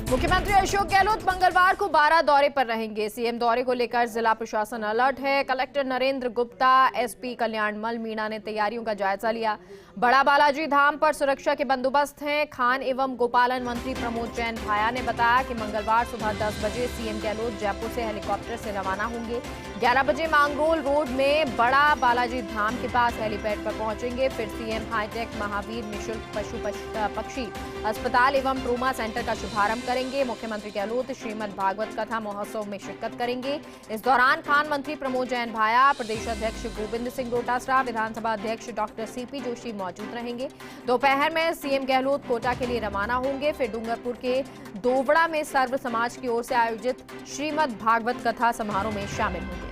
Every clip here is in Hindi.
मुख्यमंत्री अशोक गहलोत मंगलवार को 12 दौरे पर रहेंगे। सीएम दौरे को लेकर जिला प्रशासन अलर्ट है। कलेक्टर नरेंद्र गुप्ता, एसपी कल्याणमल मीणा ने तैयारियों का जायजा लिया। बड़ा बालाजी धाम पर सुरक्षा के बंदोबस्त हैं। खान एवं गोपालन मंत्री प्रमोद जैन भाया ने बताया कि मंगलवार सुबह 10 बजे सीएम गहलोत जयपुर से हेलीकॉप्टर से रवाना होंगे। 11 बजे मांगरोल रोड में बड़ा बालाजी धाम के पास हेलीपैड पर पहुंचेंगे। फिर सीएम हाईटेक महावीर निःशुल्क पशु पक्षी अस्पताल एवं ट्रोमा सेंटर का शुभारंभ करेंगे। मुख्यमंत्री गहलोत श्रीमद् भागवत कथा महोत्सव में शिरकत करेंगे। इस दौरान खान मंत्री प्रमोद जैन भाया, प्रदेश अध्यक्ष गोविंद सिंह डोटासरा, विधानसभा अध्यक्ष डॉक्टर सीपी जोशी मौजूद रहेंगे। दोपहर में सीएम गहलोत कोटा के लिए रवाना होंगे। फिर डूंगरपुर के दोवड़ा में सर्व समाज की ओर से आयोजित श्रीमद् भागवत कथा समारोह में शामिल होंगे।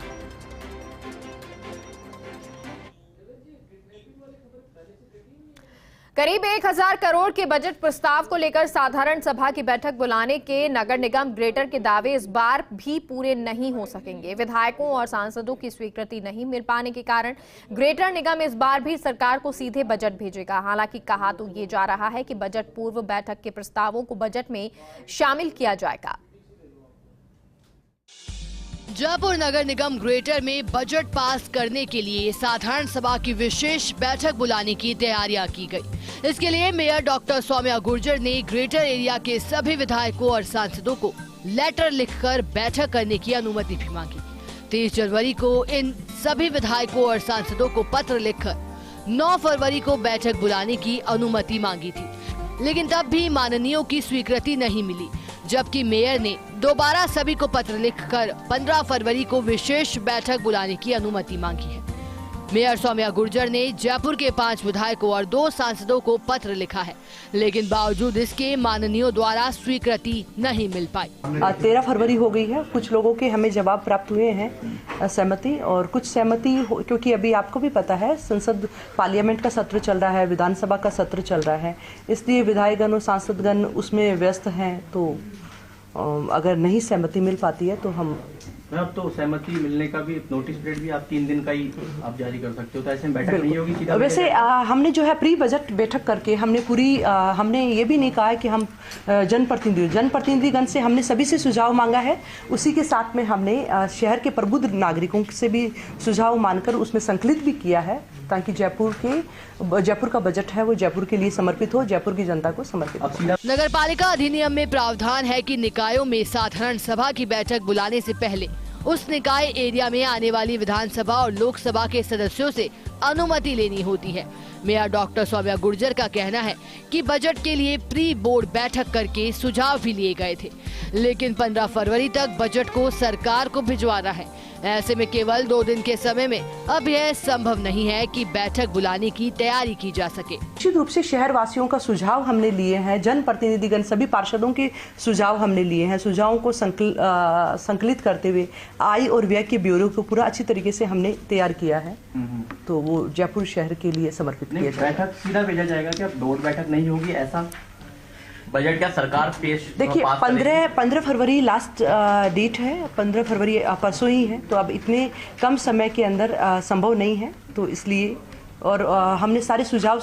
करीब 1000 करोड़ के बजट प्रस्ताव को लेकर साधारण सभा की बैठक बुलाने के नगर निगम ग्रेटर के दावे इस बार भी पूरे नहीं हो सकेंगे। विधायकों और सांसदों की स्वीकृति नहीं मिल पाने के कारण ग्रेटर निगम इस बार भी सरकार को सीधे बजट भेजेगा। हालांकि कहा तो ये जा रहा है कि बजट पूर्व बैठक के प्रस्तावों को बजट में शामिल किया जाएगा। जयपुर नगर निगम ग्रेटर में बजट पास करने के लिए साधारण सभा की विशेष बैठक बुलाने की तैयारियां की गई। इसके लिए मेयर डॉक्टर सौम्या गुर्जर ने ग्रेटर एरिया के सभी विधायकों और सांसदों को लेटर लिखकर बैठक करने की अनुमति भी मांगी। 30 जनवरी को इन सभी विधायकों और सांसदों को पत्र लिखकर 9 फरवरी को बैठक बुलाने की अनुमति मांगी थी, लेकिन तब भी माननीयों की स्वीकृति नहीं मिली। जबकि मेयर ने दोबारा सभी को पत्र लिखकर 15 फरवरी को विशेष बैठक बुलाने की अनुमति मांगी है। मेयर सौम्या गुर्जर ने जयपुर के 5 विधायकों और 2 सांसदों को पत्र लिखा है, लेकिन बावजूद इसके माननीयों द्वारा स्वीकृति नहीं मिल पाई। 13 फरवरी हो गई है। कुछ लोगों के हमें जवाब प्राप्त हुए हैं सहमति, और कुछ सहमति क्योंकि अभी आपको भी पता है संसद पार्लियामेंट का सत्र चल रहा है, विधानसभा का सत्र चल रहा है, इसलिए विधायकगण और सांसदगण उसमें व्यस्त हैं। तो अगर नहीं सहमति मिल पाती है तो हम अब तो सहमति मिलने का भी नोटिस पीरियड भी आप 3 दिन का ही आप जारी कर सकते हो, तो ऐसे में बैठक नहीं होगी सीधा। वैसे हमने जो है प्री बजट बैठक करके हमने पूरी हमने ये भी नहीं कहा है कि हम जनप्रतिनिधिगण से हमने सभी से सुझाव मांगा है। उसी के साथ में हमने शहर के प्रबुद्ध नागरिकों से भी सुझाव मानकर उसमें संकलित भी किया है, ताकि जयपुर का बजट है वो जयपुर के लिए समर्पित हो, जयपुर की जनता को समर्पित हो। नगर पालिका अधिनियम में प्रावधान है कि निकायों में साधारण सभा की बैठक बुलाने से पहले उस निकाय एरिया में आने वाली विधानसभा और लोकसभा के सदस्यों से अनुमति लेनी होती है। मेयर डॉक्टर सौम्या गुर्जर का कहना है कि बजट के लिए प्री बोर्ड बैठक करके सुझाव भी लिए गए थे, लेकिन 15 फरवरी तक बजट को सरकार को भिजवाना है। ऐसे में केवल 2 दिन के समय में अब यह संभव नहीं है कि बैठक बुलाने की तैयारी की जा सके। निश्चित रूप से शहर वासियों का सुझाव हमने लिए हैं, जनप्रतिनिधिगण सभी पार्षदों के सुझाव हमने लिए हैं। सुझावों को संकलित करते हुए आय और व्यय के ब्यूरो को पूरा अच्छी तरीके से हमने तैयार किया है, तो वो जयपुर शहर के लिए समर्पित किया जाएगा। बैठक सीधा भेजा जाएगा कि अब बोर्ड बैठक नहीं होगी, ऐसा बजट क्या सरकार पेश? देखिए 15 फरवरी लास्ट डेट है, 15 फरवरी परसों ही है, तो अब इतने कम समय के अंदर संभव नहीं है, तो इसलिए और हमने सारे सुझाव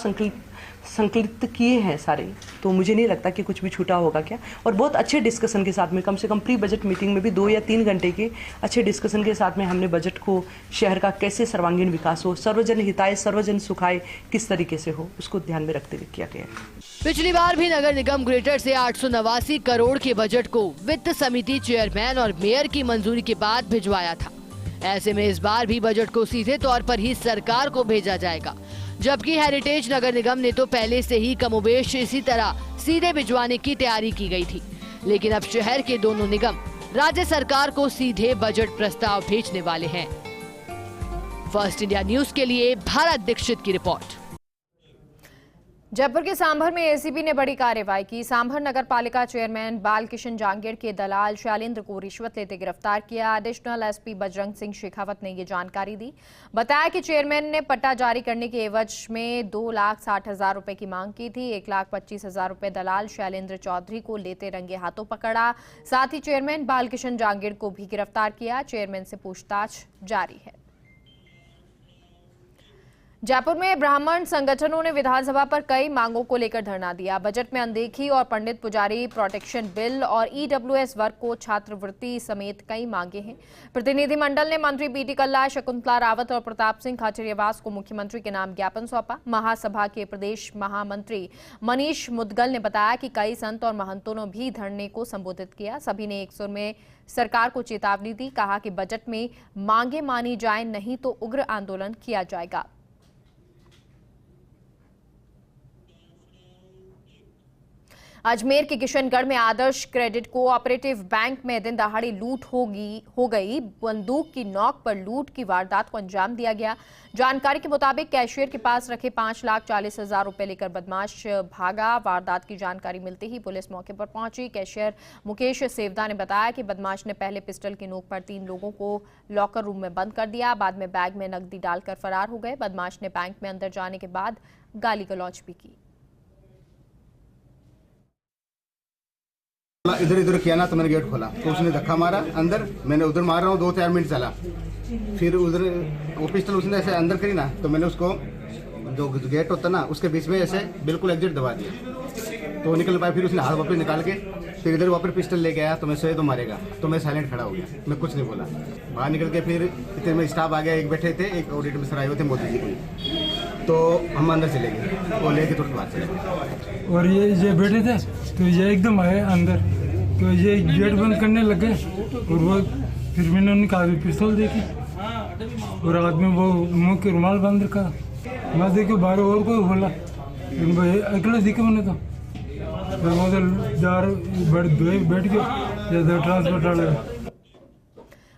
संकलित किए हैं सारे, तो मुझे नहीं लगता कि कुछ भी छूटा होगा क्या। और बहुत अच्छे डिस्कशन के साथ में, कम से कम प्री बजट मीटिंग में भी 2 या 3 घंटे के अच्छे डिस्कशन के साथ में हमने बजट को शहर का कैसे सर्वांगीण विकास हो, सर्वजन हिताय सर्वजन सुखाय किस तरीके से हो, उसको ध्यान में रखते हुए किया गया है। पिछली बार भी नगर निगम ग्रेटर से 889 करोड़ के बजट को वित्त समिति चेयरमैन और मेयर की मंजूरी के बाद भिजवाया था। ऐसे में इस बार भी बजट को सीधे तौर पर ही सरकार को भेजा जाएगा, जबकि हेरिटेज नगर निगम ने तो पहले से ही कमोबेश इसी तरह सीधे भिजवाने की तैयारी की गई थी। लेकिन अब शहर के दोनों निगम राज्य सरकार को सीधे बजट प्रस्ताव भेजने वाले हैं। फर्स्ट इंडिया न्यूज के लिए भारत दीक्षित की रिपोर्ट। जयपुर के सांभर में एसीबी ने बड़ी कार्रवाई की। सांभर नगर पालिका चेयरमैन बालकिशन जांगीड़ के दलाल शैलेंद्र को रिश्वत लेते गिरफ्तार किया। एडिशनल एसपी बजरंग सिंह शेखावत ने ये जानकारी दी। बताया कि चेयरमैन ने पट्टा जारी करने के एवज में 2,60,000 रुपए की मांग की थी। 1,25,000 रुपए दलाल शैलेंद्र चौधरी को लेते रंगे हाथों पकड़ा। साथ ही चेयरमैन बालकिशन जांगीड़ को भी गिरफ्तार किया। चेयरमैन से पूछताछ जारी है। जयपुर में ब्राह्मण संगठनों ने विधानसभा पर कई मांगों को लेकर धरना दिया। बजट में अनदेखी और पंडित पुजारी प्रोटेक्शन बिल और ईडब्ल्यूएस वर्ग को छात्रवृत्ति समेत कई मांगे हैं। प्रतिनिधिमंडल ने मंत्री बीटी कल्ला, शकुंतला रावत और प्रताप सिंह खाचरियावास को मुख्यमंत्री के नाम ज्ञापन सौंपा। महासभा के प्रदेश महामंत्री मनीष मुदगल ने बताया कि कई संत और महंतों ने भी धरने को संबोधित किया। सभी ने एक सुर में सरकार को चेतावनी दी। कहा कि बजट में मांगे मानी जाए, नहीं तो उग्र आंदोलन किया जाएगा। अजमेर के किशनगढ़ में आदर्श क्रेडिट कोऑपरेटिव बैंक में दिन दहाड़े लूट हो गई। बंदूक की नोक पर लूट की वारदात को अंजाम दिया गया। जानकारी के मुताबिक कैशियर के पास रखे 5,40,000 रुपए लेकर बदमाश भागा। वारदात की जानकारी मिलते ही पुलिस मौके पर पहुंची। कैशियर मुकेश सेवदा ने बताया कि बदमाश ने पहले पिस्टल की नोक पर 3 लोगों को लॉकर रूम में बंद कर दिया। बाद में बैग में नकदी डालकर फरार हो गए। बदमाश ने बैंक में अंदर जाने के बाद गाली गलौज भी की। इधर इधर किया ना तो मैंने गेट खोला तो उसने धक्का मारा अंदर। मैंने उधर मार रहा हूँ 2-4 मिनट चला। फिर उधर वो पिस्टल उसने ऐसे अंदर करी ना तो मैंने उसको जो गेट होता ना उसके बीच में ऐसे बिल्कुल एग्जिट दबा दिया तो निकल पाया। फिर उसने हाथ वापस निकाल के फिर इधर वापस पिस्टल लेके आया तो मैं सोए तो मारेगा तो मैं साइलेंट खड़ा हो गया। मैं कुछ नहीं बोला। बाहर निकल के फिर इतने में स्टाफ आ गया। एक बैठे थे, एक ऑडिट में सर आए हुए थे मोदी जी को, तो हम अंदर चले गए। वो लेके तुरंत बाहर चले गए। और ये बैठे थे तो ये एकदम आए अंदर तो ये गेट बंद करने लगे और वो फिर मैंने उनका पिस्तौल देखी और हाथ में वो मुंह के रुमाल बांध रखा। मैं देखो बाहर और कोई बोला अकेले दिखे मैंने तो बैठ गया ट्रांसपोर्ट।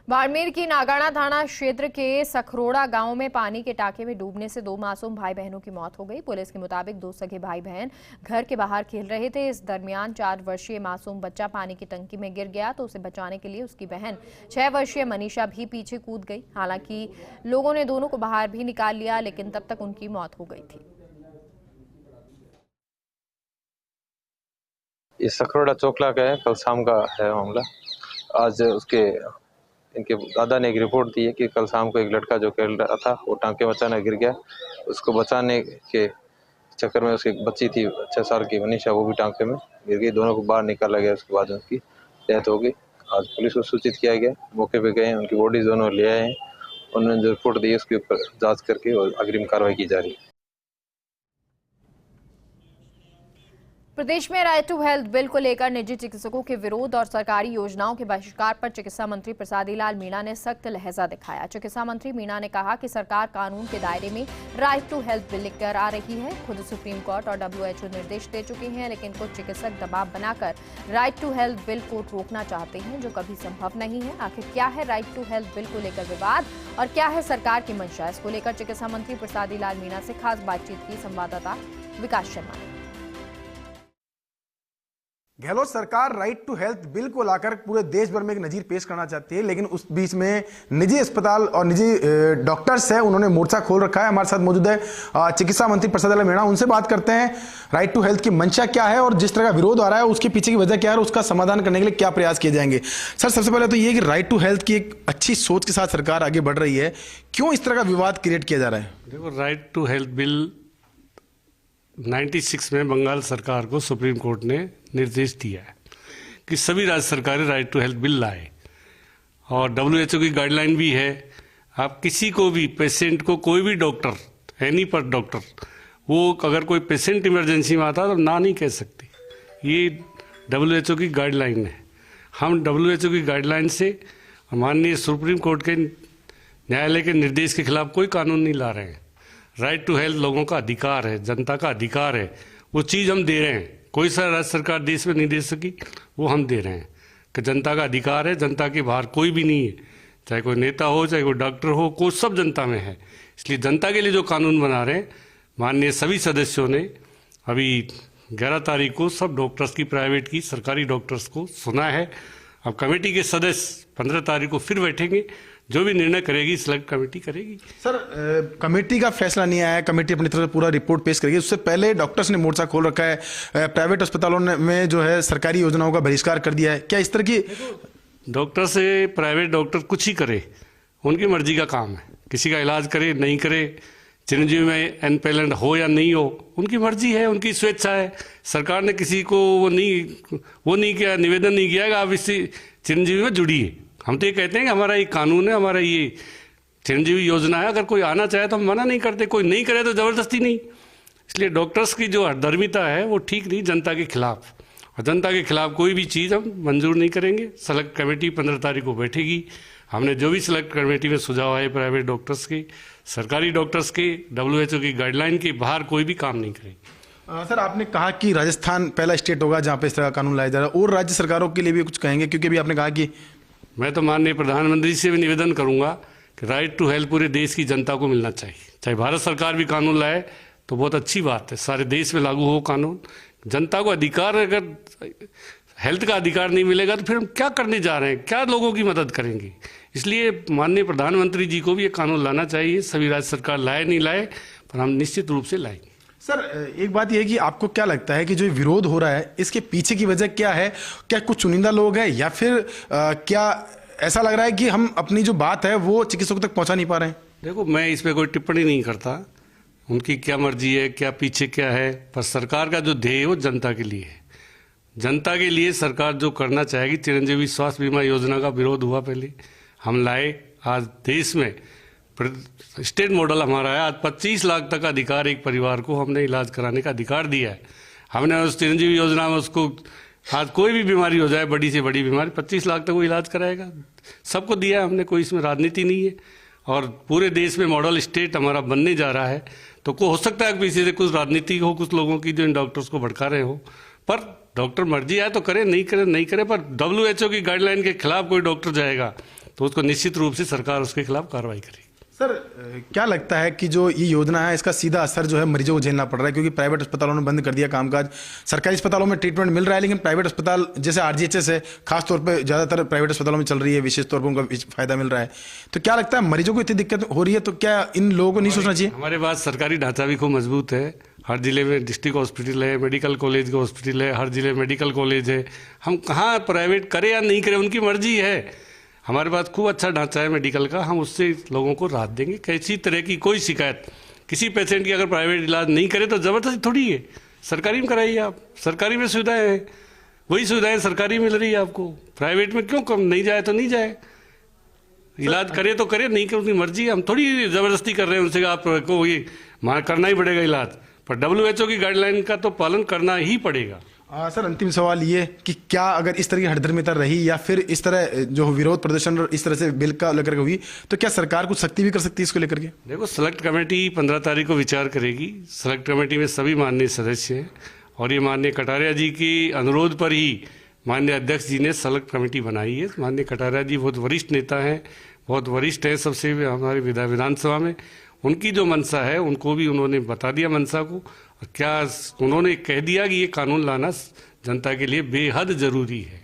बाड़मेर की नागाना थाना क्षेत्र के सखरोड़ा गांव में पानी के टांके में डूबने से 2 मासूम भाई बहनों की मौत हो गई। पुलिस के मुताबिक 2 सगे भाई बहन घर के बाहर खेल रहे थे। इस दरमियान 4 वर्षीय मासूम बच्चा पानी की टंकी में गिर गया तो उसे बचाने के लिए उसकी बहन 6 वर्षीय मनीषा भी पीछे कूद गई। हालांकि लोगों ने दोनों को बाहर भी निकाल लिया, लेकिन तब तक उनकी मौत हो गई थी। ये सखरोड़ा चोकला का है, कल शाम का है मामला। आज इनके दादा ने एक रिपोर्ट दी है कि कल शाम को एक लड़का जो खेल रहा था वो टांके में अचानक गिर गया। उसको बचाने के चक्कर में उसकी एक बच्ची थी 6 साल की मनीषा, वो भी टांके में गिर गई। दोनों को बाहर निकाला गया, उसके बाद उनकी डेथ हो गई। आज पुलिस को सूचित किया गया, मौके पे गए, उनकी बॉडी दोनों ले आए हैं। उन्होंने जो रिपोर्ट दी है उसके ऊपर जाँच करके और अग्रिम कार्रवाई की जा रही है। प्रदेश में राइट टू हेल्थ बिल को लेकर निजी चिकित्सकों के विरोध और सरकारी योजनाओं के बहिष्कार पर चिकित्सा मंत्री प्रसादी लाल मीणा ने सख्त लहजा दिखाया। चिकित्सा मंत्री मीणा ने कहा कि सरकार कानून के दायरे में राइट टू हेल्थ बिल लेकर आ रही है। खुद सुप्रीम कोर्ट और WHO निर्देश दे चुके हैं, लेकिन कुछ चिकित्सक दबाव बनाकर राइट टू हेल्थ बिल को रोकना चाहते हैं, जो कभी संभव नहीं है। आखिर क्या है राइट टू हेल्थ बिल को लेकर विवाद और क्या है सरकार की मंशा, इसको लेकर चिकित्सा मंत्री प्रसादी लाल मीणा से खास बातचीत की संवाददाता विकास शर्मा ने। गहलोत सरकार राइट टू हेल्थ बिल को लाकर पूरे देश भर में एक नजीर पेश करना चाहती है, लेकिन उस बीच में निजी अस्पताल और निजी डॉक्टर्स है, उन्होंने मोर्चा खोल रखा है। हमारे साथ मौजूद है चिकित्सा मंत्री प्रसादी लाल मीणा, उनसे बात करते हैं राइट टू हेल्थ की मंशा क्या है और जिस तरह का विरोध आ रहा है उसके पीछे की वजह क्या है और उसका समाधान करने के लिए क्या प्रयास किए जाएंगे। सर, सबसे पहले तो ये कि राइट टू हेल्थ की एक अच्छी सोच के साथ सरकार आगे बढ़ रही है, क्यों इस तरह का विवाद क्रिएट किया जा रहा है? देखो, राइट टू हेल्थ बिल 96 में बंगाल सरकार को सुप्रीम कोर्ट ने निर्देश दिया है कि सभी राज्य सरकारें राइट टू हेल्थ बिल लाए और WHO की गाइडलाइन भी है। आप किसी को भी पेशेंट को, कोई भी डॉक्टर, एनी पर डॉक्टर, वो अगर कोई पेशेंट इमरजेंसी में आता तो ना नहीं कह सकते। ये WHO की गाइडलाइन है। हम WHO की गाइडलाइन से माननीय सुप्रीम कोर्ट के न्यायालय के निर्देश के खिलाफ कोई कानून नहीं ला रहे हैं। राइट टू हेल्थ लोगों का अधिकार है, जनता का अधिकार है, वो चीज़ हम दे रहे हैं। कोई सा राज्य सरकार देश में नहीं दे सकी, वो हम दे रहे हैं कि जनता का अधिकार है। जनता के बाहर कोई भी नहीं है, चाहे कोई नेता हो, चाहे कोई डॉक्टर हो, कोई सब जनता में है। इसलिए जनता के लिए जो कानून बना रहे हैं, माननीय सभी सदस्यों ने अभी 11 तारीख को सब डॉक्टर्स की, प्राइवेट की, सरकारी डॉक्टर्स को सुना है। अब कमेटी के सदस्य 15 तारीख को फिर बैठेंगे, जो भी निर्णय करेगी सिलेक्ट कमेटी करेगी। सर, कमेटी का फैसला नहीं आया, कमेटी अपनी तरफ से पूरा रिपोर्ट पेश करेगी। उससे पहले डॉक्टर्स ने मोर्चा खोल रखा है, प्राइवेट अस्पतालों में जो है सरकारी योजनाओं का बहिष्कार कर दिया है। क्या इस तरह की डॉक्टर से प्राइवेट डॉक्टर कुछ ही करे, उनकी मर्जी का काम है। किसी का इलाज करे नहीं करे, चिरंजीवी में एनपेलेंट हो या नहीं हो, उनकी मर्जी है, उनकी स्वेच्छा है। सरकार ने किसी को वो नहीं किया, निवेदन नहीं किया कि आप इससे चिरंजीवी में जुड़िए। हम तो ये कहते हैं कि हमारा ये कानून है, हमारा ये चिरंजीवी योजना है, अगर कोई आना चाहे तो हम मना नहीं करते, कोई नहीं करे तो ज़बरदस्ती नहीं। इसलिए डॉक्टर्स की जो हरदर्मिता है वो ठीक नहीं, जनता के खिलाफ, और जनता के खिलाफ कोई भी चीज़ हम मंजूर नहीं करेंगे। सेलेक्ट कमेटी 15 तारीख को बैठेगी। हमने जो भी सिलेक्ट कमेटी में सुझाव आए प्राइवेट डॉक्टर्स के, सरकारी डॉक्टर्स के, WHO की गाइडलाइन के बाहर कोई भी काम नहीं करेंगे। सर, आपने कहा कि राजस्थान पहला स्टेट होगा जहां पे इस तरह का कानून लाया जा रहा है, और राज्य सरकारों के लिए भी कुछ कहेंगे? क्योंकि अभी आपने कहा कि मैं तो माननीय प्रधानमंत्री से भी निवेदन करूंगा कि राइट टू हेल्थ पूरे देश की जनता को मिलना चाहिए। चाहे भारत सरकार भी कानून लाए तो बहुत अच्छी बात है, सारे देश में लागू हो कानून। जनता को अधिकार, अगर हेल्थ का अधिकार नहीं मिलेगा तो फिर हम क्या करने जा रहे हैं, क्या लोगों की मदद करेंगे? इसलिए माननीय प्रधानमंत्री जी को भी ये कानून लाना चाहिए। सभी राज्य सरकार लाए नहीं लाए, पर हम निश्चित रूप से लाएंगे। सर, एक बात यह है कि आपको क्या लगता है कि जो विरोध हो रहा है इसके पीछे की वजह क्या है? क्या कुछ चुनिंदा लोग हैं, या फिर क्या ऐसा लग रहा है कि हम अपनी जो बात है वो चिकित्सकों तक पहुंचा नहीं पा रहे हैं? देखो, मैं इस पर कोई टिप्पणी नहीं करता, उनकी क्या मर्जी है, क्या पीछे क्या है, पर सरकार का जो ध्येय है वो जनता के लिए है। जनता के लिए सरकार जो करना चाहेगी, चिरंजीवी स्वास्थ्य बीमा योजना का विरोध हुआ पहले, हम लाए। आज देश में स्टेट मॉडल हमारा है। आज 25 लाख तक का अधिकार एक परिवार को हमने इलाज कराने का अधिकार दिया है। हमने उस चिरंजीवी योजना में उसको, आज कोई भी बीमारी हो जाए, बड़ी से बड़ी बीमारी, 25 लाख तक वो इलाज कराएगा। सबको दिया है हमने, कोई इसमें राजनीति नहीं है। और पूरे देश में मॉडल स्टेट हमारा बनने जा रहा है। तो हो सकता है पीछे से कुछ राजनीति हो, कुछ लोगों की जो इन डॉक्टर्स को भड़का रहे हो, पर डॉक्टर मर्जी आए तो करे, नहीं करे नहीं करे। पर WHO की गाइडलाइन के खिलाफ कोई डॉक्टर जाएगा तो उसको निश्चित रूप से सरकार उसके खिलाफ कार्रवाई करेगी। सर, क्या लगता है कि जो ये योजना है इसका सीधा असर जो है मरीजों को झेलना पड़ रहा है? क्योंकि प्राइवेट अस्पतालों ने बंद कर दिया कामकाज, सरकारी अस्पतालों में ट्रीटमेंट मिल रहा है, लेकिन प्राइवेट अस्पताल जैसे RGHS है, खासतौर पे ज़्यादातर प्राइवेट अस्पतालों में चल रही है, विशेष तौर पर उनका फायदा मिल रहा है। तो क्या लगता है मरीजों को इतनी दिक्कत हो रही है, तो क्या इन लोगों को नहीं सोचना चाहिए? हमारे पास सरकारी ढांचा भी खूब मजबूत है। हर जिले में डिस्ट्रिक्ट हॉस्पिटल है, मेडिकल कॉलेज का हॉस्पिटल है, हर जिले में मेडिकल कॉलेज है। हम कहाँ प्राइवेट करें या नहीं करें, उनकी मर्जी है। हमारे पास खूब अच्छा ढांचा है मेडिकल का, हम उससे लोगों को राहत देंगे। किसी तरह की कोई शिकायत, किसी पेशेंट की अगर प्राइवेट इलाज नहीं करे तो ज़बरदस्ती थोड़ी है, सरकारी में कराइए आप। सरकारी में सुविधाएं हैं, वही सुविधाएं सरकारी मिल रही है आपको, प्राइवेट में क्यों कम? नहीं जाए तो नहीं जाए, इलाज करे तो करे, नहीं करे उनकी मर्जी। हम थोड़ी ज़बरदस्ती कर रहे हैं उनसे आपको ये करना ही पड़ेगा इलाज, पर WHO की गाइडलाइन का तो पालन करना ही पड़ेगा। सर, अंतिम सवाल ये कि क्या अगर इस तरह की हठधर्मिता रही या फिर इस तरह जो विरोध प्रदर्शन और इस तरह से बिल का लेकर हुई, तो क्या सरकार कुछ सख्ती भी कर सकती है इसको लेकर के? देखो, सेलेक्ट कमेटी 15 तारीख को विचार करेगी। सेलेक्ट कमेटी में सभी माननीय सदस्य हैं, और ये माननीय कटारिया जी के अनुरोध पर ही माननीय अध्यक्ष जी ने सेलेक्ट कमेटी बनाई है। माननीय कटारिया जी बहुत वरिष्ठ नेता हैं, बहुत वरिष्ठ हैं सबसे हमारे विधानसभा में। उनकी जो मंशा है उनको भी उन्होंने बता दिया मंशा को, और क्या उन्होंने कह दिया कि ये कानून लाना जनता के लिए बेहद जरूरी है।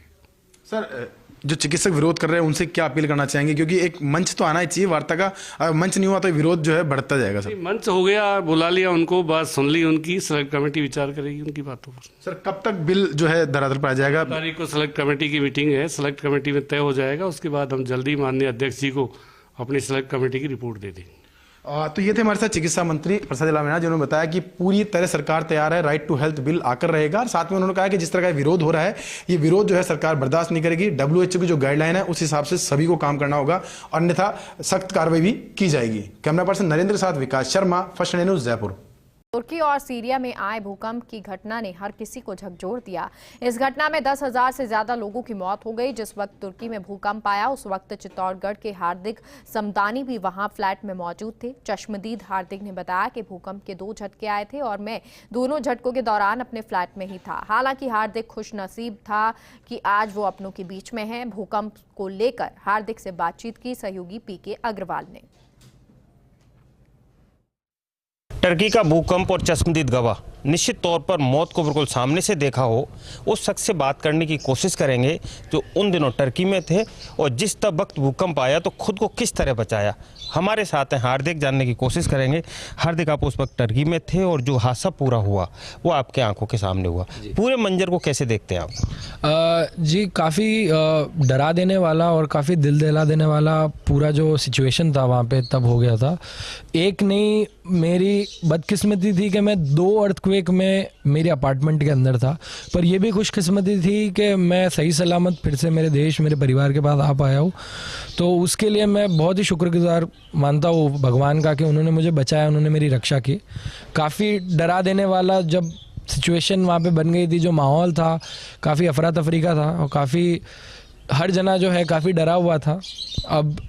सर, जो चिकित्सक विरोध कर रहे हैं उनसे क्या अपील करना चाहेंगे? क्योंकि एक मंच तो आना ही चाहिए वार्ता का, अगर मंच नहीं हुआ तो विरोध जो है बढ़ता जाएगा। सर, मंच हो गया, बुला लिया उनको, बात सुन ली उनकी, सेलेक्ट कमेटी विचार करेगी उनकी बातों पर। सर, कब तक बिल जो है धरातल पर आ जाएगा? तारीख को सेलेक्ट कमेटी की मीटिंग है, सेलेक्ट कमेटी में तय हो जाएगा। उसके बाद हम जल्दी माननीय अध्यक्ष जी को अपनी सेलेक्ट कमेटी की रिपोर्ट दे देंगे। तो ये थे हमारे साथ चिकित्सा मंत्री प्रसाद लाल मीणा, जिन्होंने बताया कि पूरी तरह सरकार तैयार है, राइट टू हेल्थ बिल आकर रहेगा। और साथ में उन्होंने कहा कि जिस तरह का विरोध हो रहा है, ये विरोध जो है सरकार बर्दाश्त नहीं करेगी। WHO की जो गाइडलाइन है उस हिसाब से सभी को काम करना होगा, अन्यथा सख्त कार्रवाई भी की जाएगी। कैमरा पर्सन नरेंद्र के साथ Vikas Sharma, first India news, Jaipur. तुर्की और सीरिया में आए भूकंप की घटना ने हर किसी को झकझोर दिया। इस घटना में 10,000 से ज्यादा लोगों की मौत हो गई। जिस वक्त तुर्की में भूकंप आया उस वक्त चित्तौड़गढ़ के हार्दिक समदानी भी वहां फ्लैट में मौजूद थे। चश्मदीद हार्दिक ने बताया कि भूकंप के 2 झटके आए थे और मैं दोनों झटकों के दौरान अपने फ्लैट में ही था। हालांकि हार्दिक खुशनसीब था कि आज वो अपनों के बीच में है। भूकंप को लेकर हार्दिक से बातचीत की सहयोगी PK अग्रवाल ने। टर्की का भूकंप और चश्मदीद गवाह। निश्चित तौर पर मौत को बिल्कुल सामने से देखा हो, उस शख्स से बात करने की कोशिश करेंगे जो उन दिनों टर्की में थे और जिस वक्त भूकंप आया तो खुद को किस तरह बचाया। हमारे साथ हैं हार्दिक, जानने की कोशिश करेंगे। हार्दिक, आप उस वक्त टर्की में थे और जो हादसा पूरा हुआ वो आपके आंखों के सामने हुआ, पूरे मंजर को कैसे देखते हैं आप? जी, काफ़ी डरा देने वाला और काफ़ी दिल दहला देने वाला पूरा जो सिचुएशन था वहाँ पे तब हो गया था। एक नहीं, मेरी बदकिस्मती थी कि मैं 2 अर्थक्वेक में मेरे अपार्टमेंट के अंदर था, पर यह भी खुशकिस्मती थी कि मैं सही सलामत फिर से मेरे देश, मेरे परिवार के पास आ पाया हूँ। तो उसके लिए मैं बहुत ही शुक्रगुजार मानता हूँ भगवान का कि उन्होंने मुझे बचाया, उन्होंने मेरी रक्षा की। काफ़ी डरा देने वाला जब सिचुएशन वहाँ पे बन गई थी, जो माहौल था काफ़ी अफरा तफरी का था और काफ़ी हर जना जो है काफ़ी डरा हुआ था।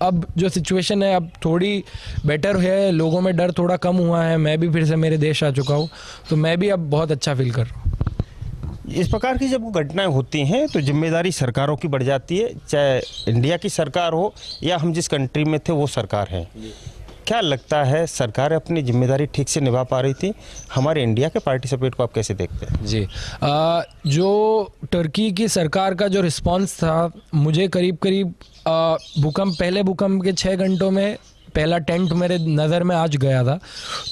अब जो सिचुएशन है अब थोड़ी बेटर है, लोगों में डर थोड़ा कम हुआ है। मैं भी फिर से मेरे देश आ चुका हूँ, तो मैं भी अब बहुत अच्छा फील कर रहा हूँ। इस प्रकार की जब घटनाएं होती हैं तो जिम्मेदारी सरकारों की बढ़ जाती है, चाहे इंडिया की सरकार हो या हम जिस कंट्री में थे वो सरकार है। क्या लगता है, सरकार अपनी जिम्मेदारी ठीक से निभा पा रही थी? हमारे इंडिया के पार्टिसिपेट को आप कैसे देखते हैं? जी, जो टर्की की सरकार का जो रिस्पांस था, मुझे करीब पहले भूकंप के 6 घंटों में पहला टेंट मेरे नज़र में आज गया था,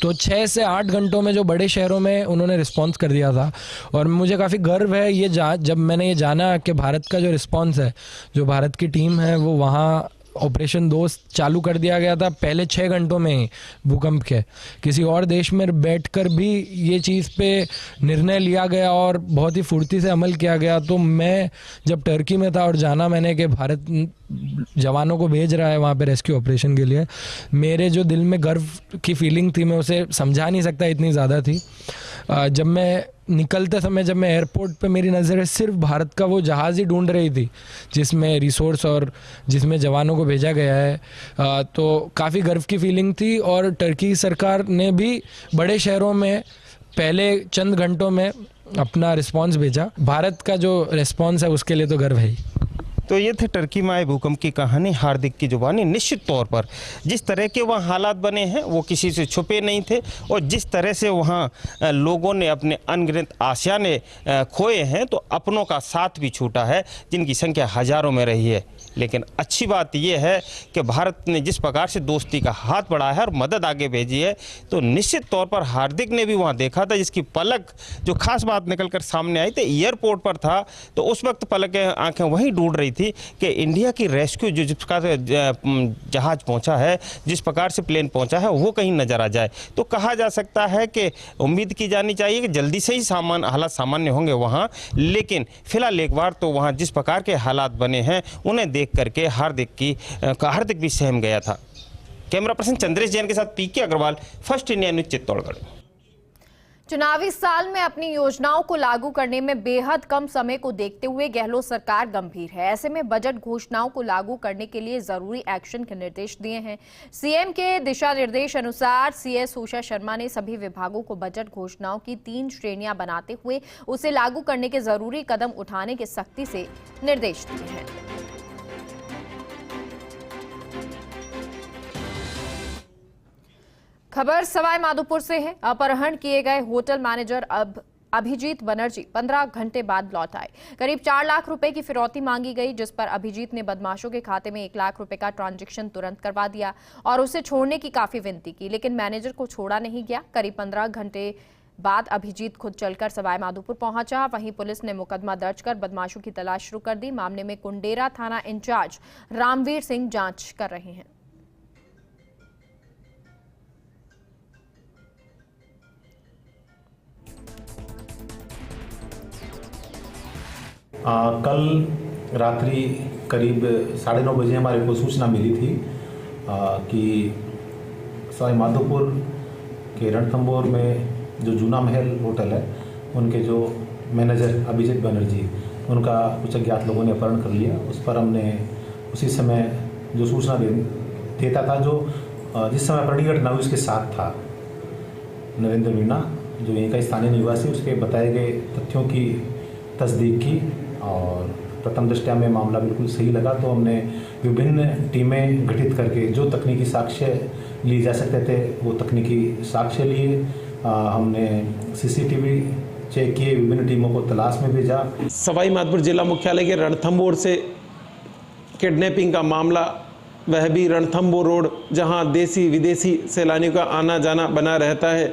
तो 6 से 8 घंटों में जो बड़े शहरों में उन्होंने रिस्पांस कर दिया था। और मुझे काफ़ी गर्व है ये जब मैंने ये जाना कि भारत का जो रिस्पांस है, जो भारत की टीम है, वो वहाँ ऑपरेशन दोस्त चालू कर दिया गया था पहले 6 घंटों में ही भूकंप के। किसी और देश में बैठकर भी ये चीज़ पे निर्णय लिया गया और बहुत ही फुर्ती से अमल किया गया। तो मैं जब टर्की में था और जाना मैंने कि भारत जवानों को भेज रहा है वहाँ पे रेस्क्यू ऑपरेशन के लिए, मेरे जो दिल में गर्व की फीलिंग थी मैं उसे समझा नहीं सकता, इतनी ज़्यादा थी। जब मैं निकलते समय, जब मैं एयरपोर्ट पे, मेरी नज़रें सिर्फ भारत का वो जहाज़ ही ढूंढ रही थी जिसमें रिसोर्स और जिसमें जवानों को भेजा गया है। तो काफ़ी गर्व की फीलिंग थी। और टर्की सरकार ने भी बड़े शहरों में पहले चंद घंटों में अपना रिस्पांस भेजा। भारत का जो रिस्पांस है उसके लिए तो गर्व है ही। तो ये थे टर्की में आए भूकंप की कहानी, हार्दिक की जुबानी। निश्चित तौर पर जिस तरह के वहाँ हालात बने हैं वो किसी से छुपे नहीं थे और जिस तरह से वहाँ लोगों ने अपने अनगिनत आशियाने खोए हैं, तो अपनों का साथ भी छूटा है जिनकी संख्या हज़ारों में रही है। लेकिन अच्छी बात यह है कि भारत ने जिस प्रकार से दोस्ती का हाथ बढ़ाया है और मदद आगे भेजी है, तो निश्चित तौर पर हार्दिक ने भी वहाँ देखा था, जिसकी पलक जो खास बात निकल कर सामने आई थी, एयरपोर्ट पर था तो उस वक्त पलक आंखें वहीं ढूंढ रही थी कि इंडिया की रेस्क्यू जिस प्रकार से जहाज़ पहुँचा है, जिस प्रकार से प्लेन पहुँचा है, वो कहीं नज़र आ जाए। तो कहा जा सकता है कि उम्मीद की जानी चाहिए कि जल्दी से ही हालात सामान्य होंगे वहाँ। लेकिन फिलहाल एक बार तो वहाँ जिस प्रकार के हालात बने हैं उन्हें देख करके हार्दिक भी सहम गया था। कैमरा पर्सन चंद्रेश जैन के साथ PK Agarwal, first India news, Chittorgarh. चुनावी साल में अपनी योजनाओं को लागू करने में बेहद कम समय को देखते हुए गहलोत सरकार गंभीर है। ऐसे में बजट घोषणाओं को लागू करने के लिए जरूरी एक्शन के निर्देश दिए हैं। सीएम के दिशा निर्देश अनुसार सीएस उषा शर्मा ने सभी विभागों को बजट घोषणाओं की 3 श्रेणियां बनाते हुए उसे लागू करने के जरूरी कदम उठाने के सख्ती से निर्देश दिए हैं। खबर सवाई माधोपुर से है। अपहरण किए गए होटल मैनेजर अभिजीत बनर्जी 15 घंटे बाद लौट आए। करीब 4 लाख रुपए की फिरौती मांगी गई, जिस पर अभिजीत ने बदमाशों के खाते में 1 लाख रुपए का ट्रांजैक्शन तुरंत करवा दिया और उसे छोड़ने की काफी विनती की, लेकिन मैनेजर को छोड़ा नहीं गया। करीब 15 घंटे बाद अभिजीत खुद चलकर सवाई माधोपुर पहुंचा। वहीं पुलिस ने मुकदमा दर्ज कर बदमाशों की तलाश शुरू कर दी। मामले में कुंडेरा थाना इंचार्ज रामवीर सिंह जांच कर रहे हैं। कल रात्रि करीब 9:30 बजे हमारे को सूचना मिली थी कि सवाई माधोपुर के रणथंभौर में जो जूना महल होटल है, उनके जो मैनेजर अभिजीत बनर्जी, उनका कुछ अज्ञात लोगों ने अपहरण कर लिया। उस पर हमने उसी समय जो सूचना देता था, जो जिस समय अपहरण की घटना हुई उसके साथ था नरेंद्र मीणा, जो यहीं का स्थानीय निवासी, उसके बताए गए तथ्यों की तस्दीक की और प्रथम दृष्टया में मामला बिल्कुल सही लगा। तो हमने विभिन्न टीमें गठित करके जो तकनीकी साक्ष्य लिए जा सकते थे वो तकनीकी साक्ष्य लिए, हमने CCTV चेक किए, विभिन्न टीमों को तलाश में भेजा। सवाई माधोपुर जिला मुख्यालय के रणथंभौर से किडनैपिंग का मामला, वह भी रणथंभौर रोड, जहां देसी विदेशी सैलानियों का आना जाना बना रहता है,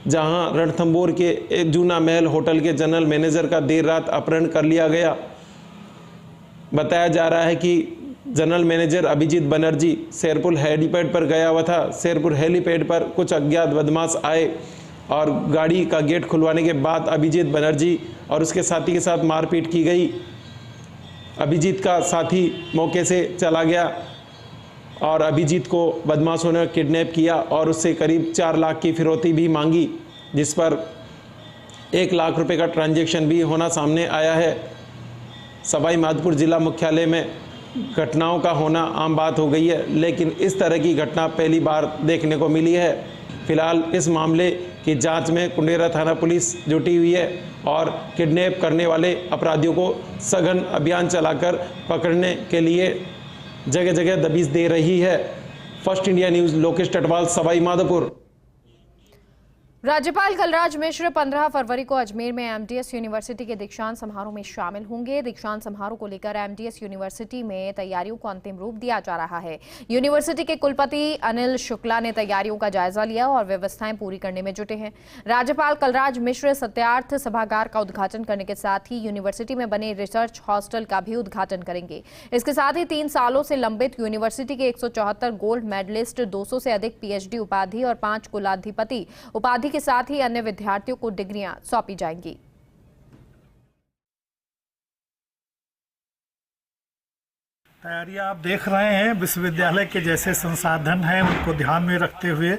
जहां रणथंभौर के एक जूना महल होटल के जनरल मैनेजर का देर रात अपहरण कर लिया गया। बताया जा रहा है कि general manager Abhijit Banerjee Sherpur helipad पर गया हुआ था। शेरपुर हेलीपैड पर कुछ अज्ञात बदमाश आए और गाड़ी का गेट खुलवाने के बाद अभिजीत बनर्जी और उसके साथी के साथ मारपीट की गई। अभिजीत का साथी मौके से चला गया और अभिजीत को बदमाशों ने किडनैप किया और उससे करीब 4 लाख की फिरौती भी मांगी, जिस पर 1 लाख रुपए का ट्रांजैक्शन भी होना सामने आया है। सवाई माधोपुर जिला मुख्यालय में घटनाओं का होना आम बात हो गई है, लेकिन इस तरह की घटना पहली बार देखने को मिली है। फिलहाल इस मामले की जांच में कुंडेरा थाना पुलिस जुटी हुई है और किडनैप करने वाले अपराधियों को सघन अभियान चलाकर पकड़ने के लिए जगह जगह दबिश दे रही है। First India news, Lokesh Tithwal, Sawai Madhopur. राज्यपाल कलराज मिश्र 15 फरवरी को अजमेर में एमडीएस यूनिवर्सिटी के दीक्षांत समारोह में शामिल होंगे। दीक्षांत समारोह को लेकर एमडीएस यूनिवर्सिटी में तैयारियों को अंतिम रूप दिया जा रहा है। यूनिवर्सिटी के कुलपति अनिल शुक्ला ने तैयारियों का जायजा लिया और व्यवस्थाएं पूरी करने में जुटे हैं। राज्यपाल कलराज मिश्र सत्यार्थ सभागार का उद्घाटन करने के साथ ही यूनिवर्सिटी में बने रिसर्च हॉस्टल का भी उद्घाटन करेंगे। इसके साथ ही 3 सालों से लंबित यूनिवर्सिटी के 174 गोल्ड मेडलिस्ट, 200 से अधिक पीएचडी उपाधि और 5 कुलाधिपति उपाधि के साथ ही अन्य विद्यार्थियों को डिग्रियां सौंपी जाएंगी। तैयारियां आप देख रहे हैं, विश्वविद्यालय के जैसे संसाधन हैं उनको ध्यान में रखते हुए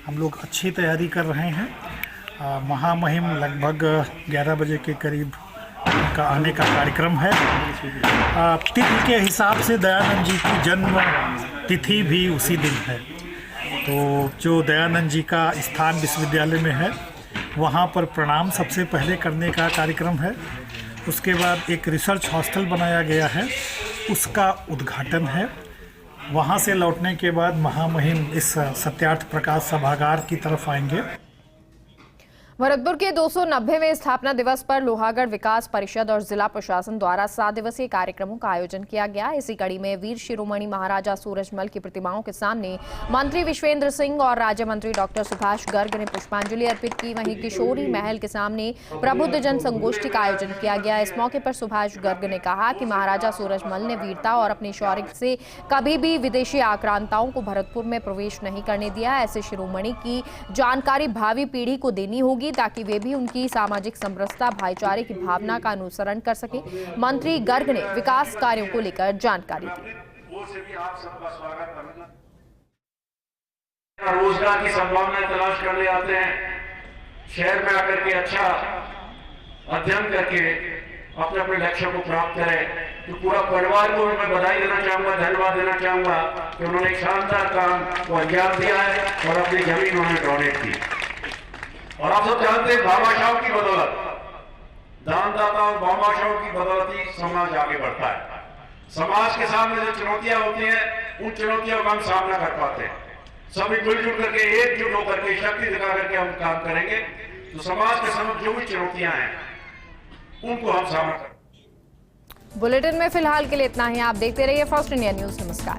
हम लोग अच्छी तैयारी कर रहे हैं। महामहिम लगभग 11 बजे के करीब का आने का कार्यक्रम है। तिथि के हिसाब से दयानंद जी की जन्म तिथि भी उसी दिन है, तो जो दयानंद जी का स्थान विश्वविद्यालय में है वहाँ पर प्रणाम सबसे पहले करने का कार्यक्रम है। उसके बाद एक रिसर्च हॉस्टल बनाया गया है, उसका उद्घाटन है। वहाँ से लौटने के बाद महामहिम इस सत्यार्थ प्रकाश सभागार की तरफ आएंगे। भरतपुर के 290वें स्थापना दिवस पर लोहागढ़ विकास परिषद और जिला प्रशासन द्वारा 7 दिवसीय कार्यक्रमों का आयोजन किया गया। इसी कड़ी में वीर शिरोमणि महाराजा सूरजमल की प्रतिमाओं के सामने मंत्री विश्वेंद्र सिंह और राज्य मंत्री डॉक्टर सुभाष गर्ग ने पुष्पांजलि अर्पित की। वहीं किशोरी महल के सामने प्रबुद्ध जन संगोष्ठी का आयोजन किया गया। इस मौके पर सुभाष गर्ग ने कहा कि महाराजा सूरजमल ने वीरता और अपने शौर्य से कभी भी विदेशी आक्रांताओं को भरतपुर में प्रवेश नहीं करने दिया। ऐसे शिरोमणि की जानकारी भावी पीढ़ी को देनी होगी ताकि वे भी उनकी सामाजिक समरसता, भाईचारे की भावना का अनुसरण कर सके। मंत्री गर्ग ने विकास कार्यों को लेकर जानकारी दी। रोजगार की संभावनाएं तलाश करने आते हैं, शहर में आकर के अच्छा अध्ययन करके अपने अपने लक्ष्यों को प्राप्त करें। तो पूरा परिवार को मैं बधाई देना चाहूंगा, धन्यवाद देना चाहूंगा कि उन्होंने एक शानदार काम को अंजाम दिया है और अपनी जमीन उन्होंने डोनेट की। और आप सब जानते हैं भामाशाहों की बदौलत, दानदाता और भामाशाहों की बदौलत ही समाज आगे बढ़ता है। समाज के सामने जो चुनौतियां होती हैं उन चुनौतियों का हम सामना कर पाते हैं। सभी मिलजुल करके, एकजुट होकर के, शक्ति दिखा करके हम काम करेंगे तो समाज के सामने जो भी चुनौतियां हैं उनको हम सामना करेंगे। बुलेटिन में फिलहाल के लिए इतना ही। आप देखते रहिए फर्स्ट इंडिया न्यूज। नमस्कार।